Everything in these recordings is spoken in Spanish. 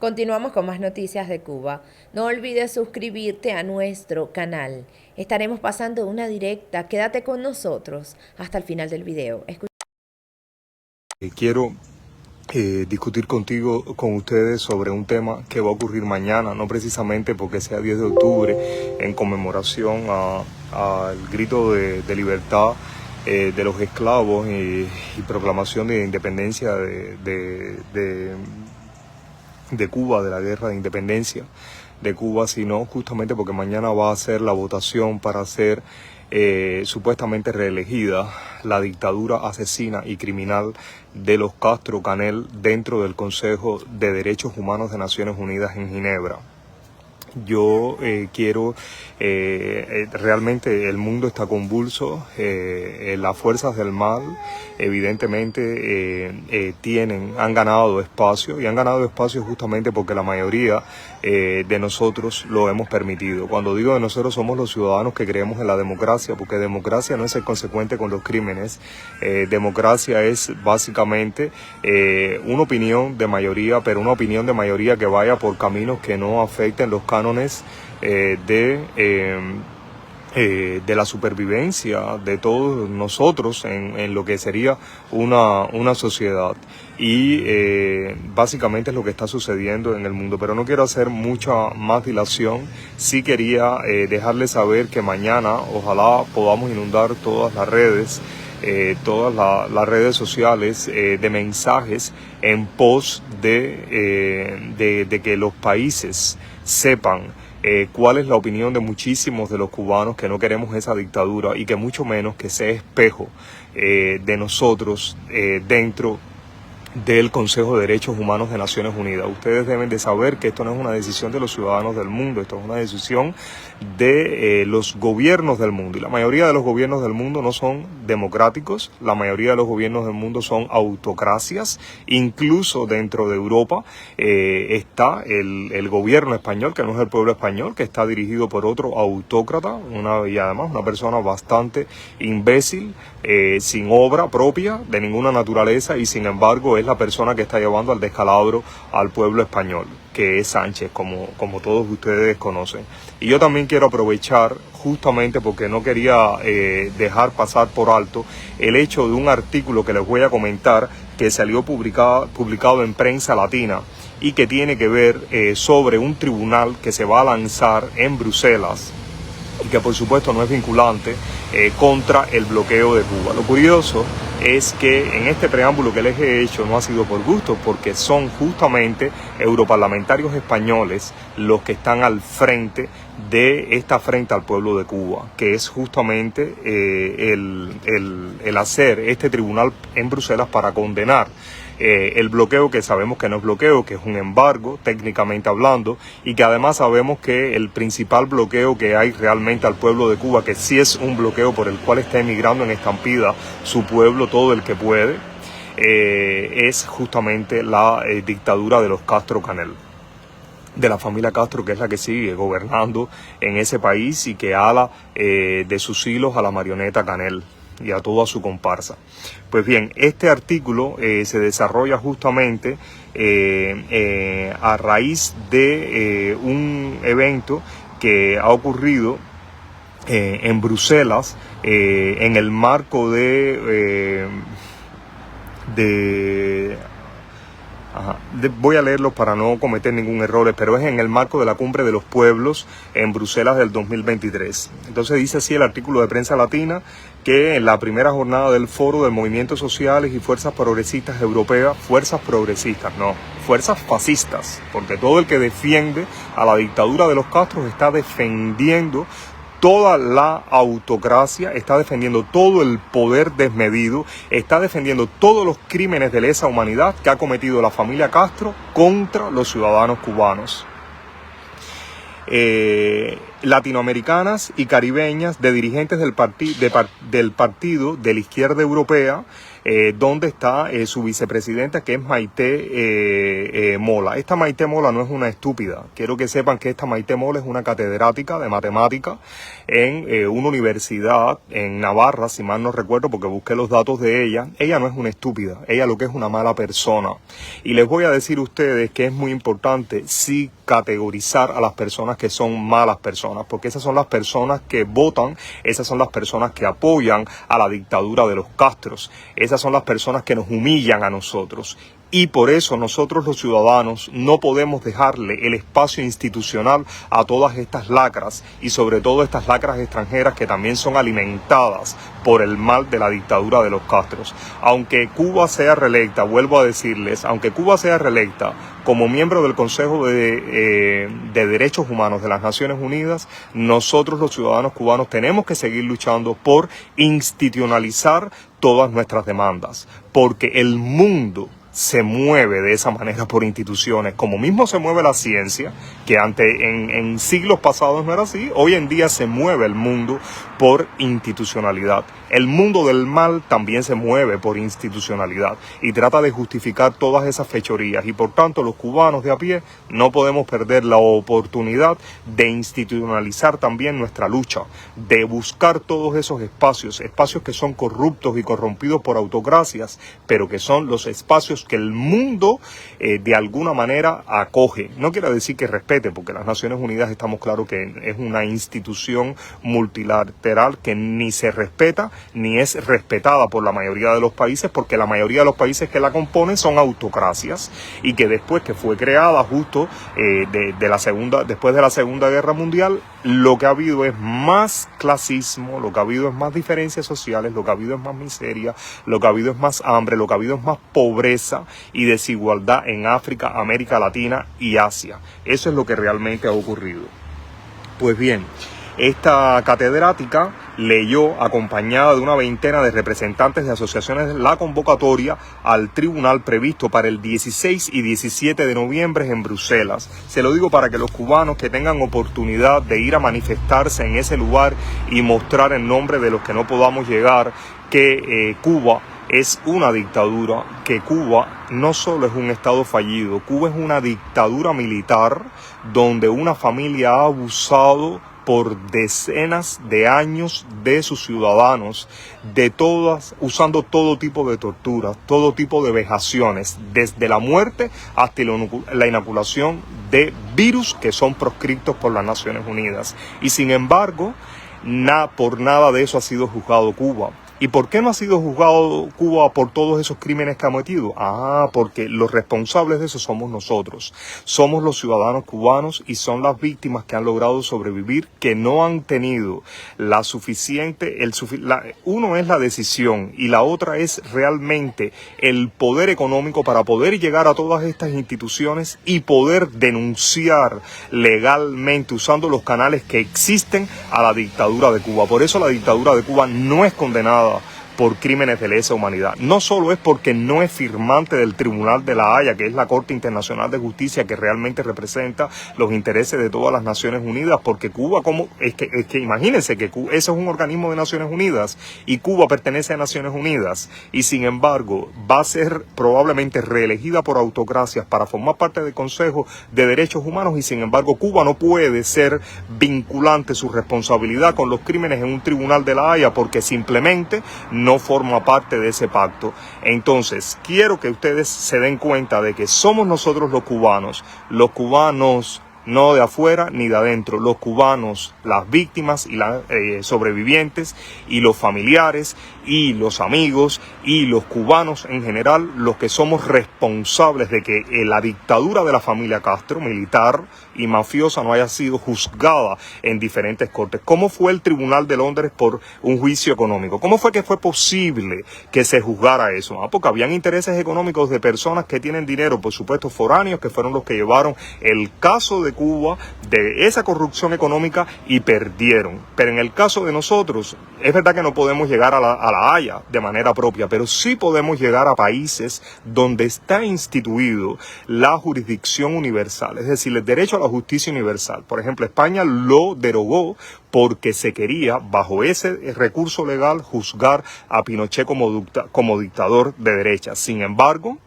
Continuamos con más noticias de Cuba. No olvides suscribirte a nuestro canal. Estaremos pasando una directa. Quédate con nosotros hasta el final del video. Quiero discutir con ustedes sobre un tema que va a ocurrir mañana, no precisamente porque sea 10 de octubre, en conmemoración al grito de libertad de los esclavos y proclamación de independencia de Cuba, de la guerra de independencia de Cuba, sino justamente porque mañana va a ser la votación para ser supuestamente reelegida la dictadura asesina y criminal de los Castro Canel dentro del Consejo de Derechos Humanos de Naciones Unidas en Ginebra. Yo quiero, realmente el mundo está convulso, las fuerzas del mal evidentemente han ganado espacio, y han ganado espacio justamente porque la mayoría de nosotros lo hemos permitido. Cuando digo de nosotros, somos los ciudadanos que creemos en la democracia, porque democracia no es ser consecuente con los crímenes, democracia es básicamente una opinión de mayoría, pero una opinión de mayoría que vaya por caminos que no afecten los cánones de la supervivencia de todos nosotros en lo que sería una sociedad. Y básicamente es lo que está sucediendo en el mundo. Pero no quiero hacer mucha más dilación. Sí quería dejarles saber que mañana ojalá podamos inundar todas las redes, las redes sociales de mensajes en pos de que los países sepan cuál es la opinión de muchísimos de los cubanos, que no queremos esa dictadura y que mucho menos que sea espejo de nosotros dentro del Consejo de Derechos Humanos de Naciones Unidas. Ustedes deben de saber que esto no es una decisión de los ciudadanos del mundo, esto es una decisión de los gobiernos del mundo. Y la mayoría de los gobiernos del mundo no son democráticos, la mayoría de los gobiernos del mundo son autocracias. Incluso dentro de Europa está el gobierno español, que no es el pueblo español, que está dirigido por otro autócrata, y además una persona bastante imbécil, sin obra propia de ninguna naturaleza, y sin embargo es la persona que está llevando al descalabro al pueblo español, que es Sánchez, como todos ustedes conocen. Y yo también quiero aprovechar, justamente porque no quería dejar pasar por alto el hecho de un artículo que les voy a comentar, que salió publicado en Prensa Latina, y que tiene que ver sobre un tribunal que se va a lanzar en Bruselas, y que por supuesto no es vinculante, contra el bloqueo de Cuba. Lo curioso es que en este preámbulo que les he hecho no ha sido por gusto, porque son justamente europarlamentarios españoles los que están al frente de esta afrenta al pueblo de Cuba, que es justamente el hacer este tribunal en Bruselas para condenar el bloqueo, que sabemos que no es bloqueo, que es un embargo técnicamente hablando, y que además sabemos que el principal bloqueo que hay realmente al pueblo de Cuba, que sí es un bloqueo por el cual está emigrando en estampida su pueblo, todo el que puede, es justamente la dictadura de los Castro Canel, de la familia Castro, que es la que sigue gobernando en ese país y que ala de sus hilos a la marioneta Canel y a toda su comparsa. Pues bien, este artículo se desarrolla justamente a raíz de un evento que ha ocurrido en Bruselas en el marco voy a leerlo para no cometer ningún error, pero es en el marco de la Cumbre de los Pueblos en Bruselas del 2023. Entonces dice así el artículo de Prensa Latina, que en la primera jornada del Foro de Movimientos Sociales y Fuerzas Progresistas Europeas, fuerzas progresistas, no, fuerzas fascistas, porque todo el que defiende a la dictadura de los Castros está defendiendo toda la autocracia, está defendiendo todo el poder desmedido, está defendiendo todos los crímenes de lesa humanidad que ha cometido la familia Castro contra los ciudadanos cubanos. Latinoamericanas y caribeñas, de dirigentes del partido de la izquierda europea, donde está su vicepresidenta, que es Maite Mola. Esta Maite Mola no es una estúpida. Quiero que sepan que esta Maite Mola es una catedrática de matemática en una universidad en Navarra, si mal no recuerdo, porque busqué los datos de ella. Ella no es una estúpida, ella lo que es una mala persona. Y les voy a decir a ustedes que es muy importante sí categorizar a las personas que son malas personas, porque esas son las personas que votan, esas son las personas que apoyan a la dictadura de los Castros, esas son las personas que nos humillan a nosotros. Y por eso nosotros los ciudadanos no podemos dejarle el espacio institucional a todas estas lacras y sobre todo estas lacras extranjeras que también son alimentadas por el mal de la dictadura de los Castros. Aunque Cuba sea reelecta, vuelvo a decirles, aunque Cuba sea reelecta como miembro del Consejo de Derechos Humanos de las Naciones Unidas, nosotros los ciudadanos cubanos tenemos que seguir luchando por institucionalizar todas nuestras demandas, porque el mundo se mueve de esa manera por instituciones, como mismo se mueve la ciencia, que en siglos pasados no era así. Hoy en día se mueve el mundo por institucionalidad. El mundo del mal también se mueve por institucionalidad y trata de justificar todas esas fechorías, y por tanto los cubanos de a pie no podemos perder la oportunidad de institucionalizar también nuestra lucha, de buscar todos esos espacios que son corruptos y corrompidos por autocracias, pero que son los espacios que el mundo de alguna manera acoge. No quiere decir que respete, porque las Naciones Unidas estamos claros que es una institución multilateral que ni se respeta ni es respetada por la mayoría de los países, porque la mayoría de los países que la componen son autocracias, y que después que fue creada justo después de la Segunda Guerra Mundial, lo que ha habido es más clasismo, lo que ha habido es más diferencias sociales, lo que ha habido es más miseria, lo que ha habido es más hambre, lo que ha habido es más pobreza y desigualdad en África, América Latina y Asia. Eso es lo que realmente ha ocurrido. Pues bien, esta catedrática leyó, acompañada de una veintena de representantes de asociaciones, la convocatoria al tribunal previsto para el 16 y 17 de noviembre en Bruselas. Se lo digo para que los cubanos que tengan oportunidad de ir a manifestarse en ese lugar y mostrar en nombre de los que no podamos llegar que Cuba es una dictadura, que Cuba no solo es un estado fallido, Cuba es una dictadura militar donde una familia ha abusado por decenas de años de sus ciudadanos, usando todo tipo de torturas, todo tipo de vejaciones, desde la muerte hasta la inoculación de virus que son proscriptos por las Naciones Unidas. Y sin embargo, por nada de eso ha sido juzgado Cuba. ¿Y por qué no ha sido juzgado Cuba por todos esos crímenes que ha cometido? Porque los responsables de eso somos nosotros. Somos los ciudadanos cubanos y son las víctimas que han logrado sobrevivir, que no han tenido la suficiente... uno es la decisión y la otra es realmente el poder económico para poder llegar a todas estas instituciones y poder denunciar legalmente, usando los canales que existen, a la dictadura de Cuba. Por eso la dictadura de Cuba no es condenada por crímenes de lesa humanidad. No solo es porque no es firmante del Tribunal de la Haya, que es la Corte Internacional de Justicia que realmente representa los intereses de todas las Naciones Unidas, porque Cuba, es que imagínense que Cuba, eso es un organismo de Naciones Unidas y Cuba pertenece a Naciones Unidas, y sin embargo va a ser probablemente reelegida por autocracias para formar parte del Consejo de Derechos Humanos, y sin embargo Cuba no puede ser vinculante su responsabilidad con los crímenes en un Tribunal de la Haya, porque simplemente no forma parte de ese pacto. Entonces, quiero que ustedes se den cuenta de que somos nosotros los cubanos no de afuera ni de adentro, los cubanos, las víctimas y las sobrevivientes, y los familiares y los amigos y los cubanos en general, los que somos responsables de que la dictadura de la familia Castro, militar y mafiosa, no haya sido juzgada en diferentes cortes. ¿Cómo fue el Tribunal de Londres por un juicio económico? ¿Cómo fue que fue posible que se juzgara eso? Porque habían intereses económicos de personas que tienen dinero, por supuesto foráneos, que fueron los que llevaron el caso de Cuba, de esa corrupción económica, y perdieron. Pero en el caso de nosotros, es verdad que no podemos llegar a la Haya de manera propia, pero sí podemos llegar a países donde está instituido la jurisdicción universal, es decir, el derecho a la justicia universal. Por ejemplo, España lo derogó porque se quería, bajo ese recurso legal, juzgar a Pinochet como dictador de derecha. Sin embargo,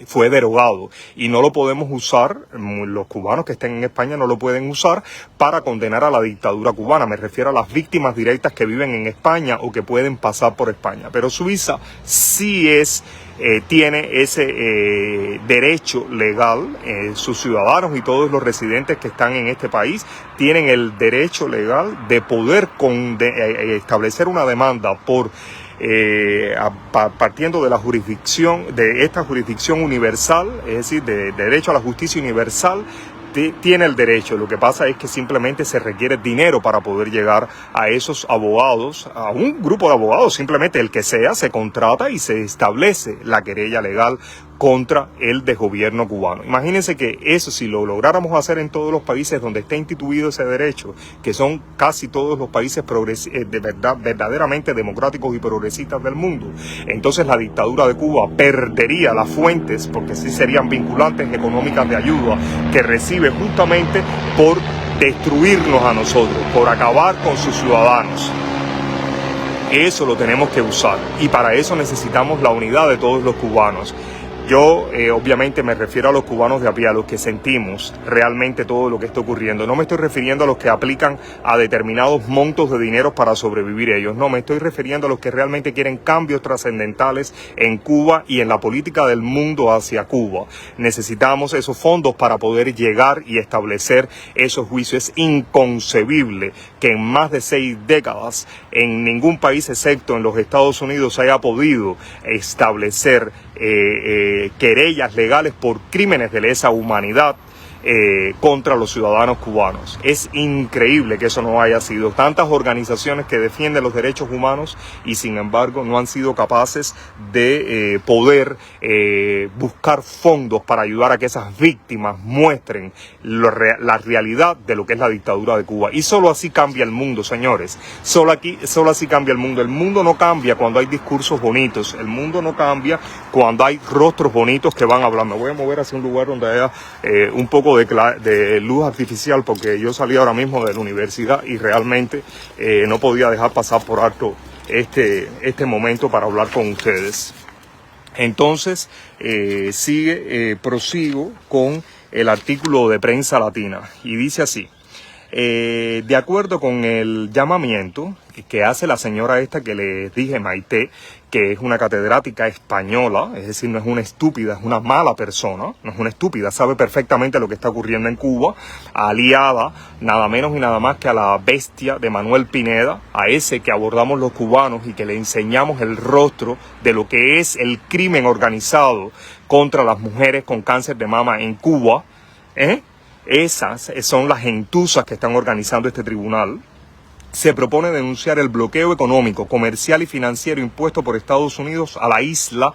fue derogado y no lo podemos usar, los cubanos que estén en España no lo pueden usar para condenar a la dictadura cubana. Me refiero a las víctimas directas que viven en España o que pueden pasar por España. Pero Suiza sí tiene ese derecho legal, sus ciudadanos y todos los residentes que están en este país tienen el derecho legal de poder establecer una demanda por partiendo de la jurisdicción, de esta jurisdicción universal, es decir, de derecho a la justicia universal. Tiene el derecho. Lo que pasa es que simplemente se requiere dinero para poder llegar a esos abogados, a un grupo de abogados, simplemente el que sea, se contrata y se establece la querella legal contra el desgobierno cubano. Imagínense que eso, si lo lográramos hacer en todos los países donde está instituido ese derecho, que son casi todos los países verdaderamente democráticos y progresistas del mundo, entonces la dictadura de Cuba perdería las fuentes, porque sí serían vinculantes económicas de ayuda que recibe justamente por destruirnos a nosotros, por acabar con sus ciudadanos. Eso lo tenemos que usar y para eso necesitamos la unidad de todos los cubanos. Yo obviamente me refiero a los cubanos de a pie, a los que sentimos realmente todo lo que está ocurriendo. No me estoy refiriendo a los que aplican a determinados montos de dinero para sobrevivir ellos. No, me estoy refiriendo a los que realmente quieren cambios trascendentales en Cuba y en la política del mundo hacia Cuba. Necesitamos esos fondos para poder llegar y establecer esos juicios. Es inconcebible que en más de 6 décadas en ningún país excepto en los Estados Unidos se haya podido establecer querellas legales por crímenes de lesa humanidad contra los ciudadanos cubanos. Es increíble que eso no haya sido. Tantas organizaciones que defienden los derechos humanos y sin embargo no han sido capaces de poder buscar fondos para ayudar a que esas víctimas muestren la realidad de lo que es la dictadura de Cuba. Y solo así cambia el mundo, señores. Solo así cambia el mundo. El mundo no cambia cuando hay discursos bonitos. El mundo no cambia cuando hay rostros bonitos que van hablando. Me voy a mover hacia un lugar donde haya un poco de luz artificial, porque yo salí ahora mismo de la universidad y realmente no podía dejar pasar por alto este momento para hablar con ustedes. Entonces prosigo con el artículo de Prensa Latina y dice así: de acuerdo con el llamamiento que hace la señora esta que les dije, Maite, que es una catedrática española, es decir, no es una estúpida, es una mala persona, no es una estúpida, sabe perfectamente lo que está ocurriendo en Cuba, aliada nada menos y nada más que a la bestia de Manuel Pineda, a ese que abordamos los cubanos y que le enseñamos el rostro de lo que es el crimen organizado contra las mujeres con cáncer de mama en Cuba. Esas son las gentuzas que están organizando este tribunal. Se propone denunciar el bloqueo económico, comercial y financiero impuesto por Estados Unidos a la isla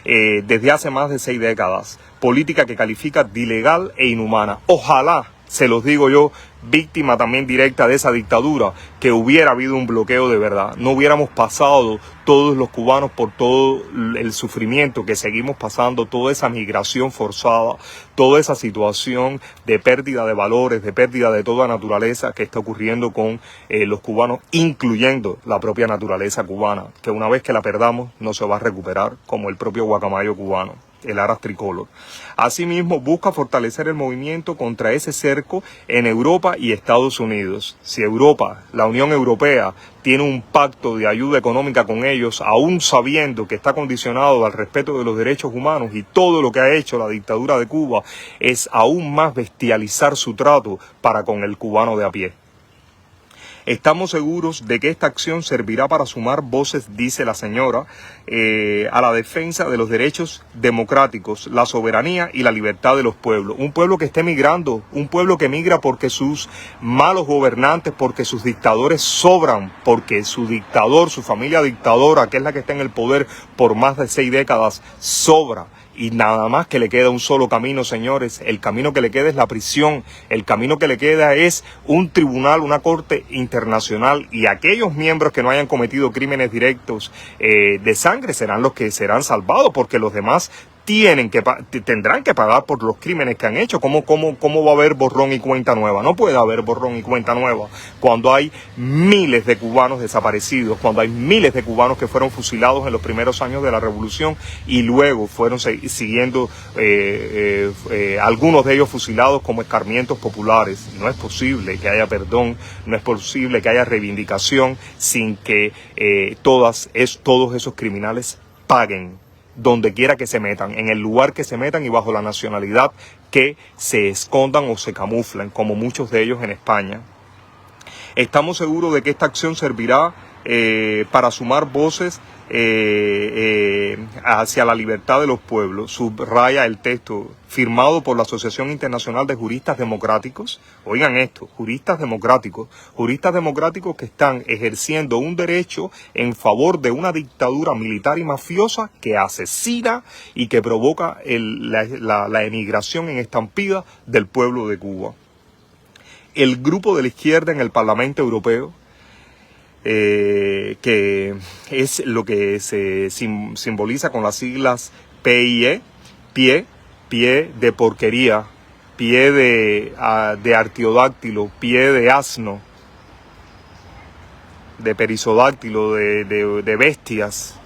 desde hace más de 6 décadas. Política que califica de ilegal e inhumana. Ojalá, se los digo yo, víctima también directa de esa dictadura, que hubiera habido un bloqueo de verdad. No hubiéramos pasado todos los cubanos por todo el sufrimiento que seguimos pasando, toda esa migración forzada, toda esa situación de pérdida de valores, de pérdida de toda naturaleza que está ocurriendo con los cubanos, incluyendo la propia naturaleza cubana, que una vez que la perdamos no se va a recuperar, como el propio guacamayo cubano, el aras tricolor. Asimismo, busca fortalecer el movimiento contra ese cerco en Europa y Estados Unidos. Si Europa, la Unión Europea, tiene un pacto de ayuda económica con ellos, aún sabiendo que está condicionado al respeto de los derechos humanos, y todo lo que ha hecho la dictadura de Cuba es aún más bestializar su trato para con el cubano de a pie. Estamos seguros de que esta acción servirá para sumar voces, dice la señora, a la defensa de los derechos democráticos, la soberanía y la libertad de los pueblos. Un pueblo que esté migrando, un pueblo que migra porque sus malos gobernantes, porque sus dictadores sobran, porque su dictador, su familia dictadora, que es la que está en el poder por más de 6 décadas, sobra. Y nada más que le queda un solo camino, señores. El camino que le queda es la prisión. El camino que le queda es un tribunal, una corte internacional. Y aquellos miembros que no hayan cometido crímenes directos de sangre serán los que serán salvados, porque los demás tendrán que pagar por los crímenes que han hecho. ¿Cómo va a haber borrón y cuenta nueva? No puede haber borrón y cuenta nueva cuando hay miles de cubanos desaparecidos, cuando hay miles de cubanos que fueron fusilados en los primeros años de la revolución y luego fueron siguiendo algunos de ellos fusilados como escarmientos populares. No es posible que haya perdón, no es posible que haya reivindicación sin que todos esos criminales paguen donde quiera que se metan, en el lugar que se metan y bajo la nacionalidad que se escondan o se camuflen, como muchos de ellos en España. Estamos seguros de que esta acción servirá para sumar voces hacia la libertad de los pueblos. Subraya el texto firmado por la Asociación Internacional de Juristas Democráticos. Oigan esto, juristas democráticos que están ejerciendo un derecho en favor de una dictadura militar y mafiosa que asesina y que provoca la emigración en estampida del pueblo de Cuba. El grupo de la izquierda en el Parlamento Europeo, que es lo que se simboliza con las siglas PIE, pie de porquería, pie de artiodáctilo, pie de asno, de perisodáctilo, de bestias,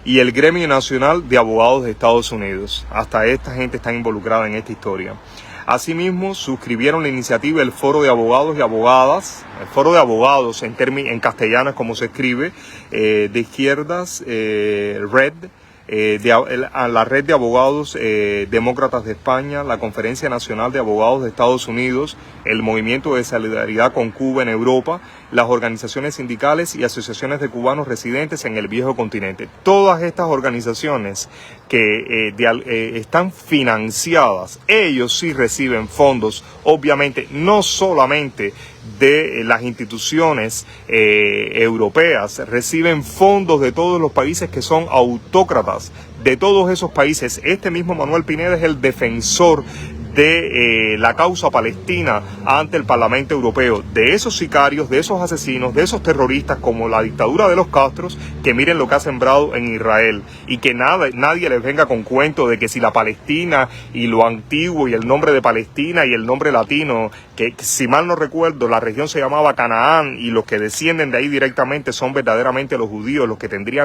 y el Gremio Nacional de Abogados de Estados Unidos. Hasta esta gente está involucrada en esta historia. Asimismo, suscribieron la iniciativa el Foro de Abogados y Abogadas, el Foro de Abogados en castellano es como se escribe, de izquierdas, la Red de Abogados Demócratas de España, la Conferencia Nacional de Abogados de Estados Unidos, el Movimiento de Solidaridad con Cuba en Europa, las organizaciones sindicales y asociaciones de cubanos residentes en el viejo continente. Todas estas organizaciones que están financiadas, ellos sí reciben fondos, obviamente, no solamente de las instituciones europeas, reciben fondos de todos los países que son autócratas, de todos esos países. Este mismo Manuel Pineda es el defensor de la causa palestina ante el Parlamento Europeo, de esos sicarios, de esos asesinos, de esos terroristas como la dictadura de los Castros, que miren lo que ha sembrado en Israel, y que nadie les venga con cuento de que si la Palestina y lo antiguo y el nombre de Palestina y el nombre latino, que si mal no recuerdo la región se llamaba Canaán y los que descienden de ahí directamente son verdaderamente los judíos, los que tendrían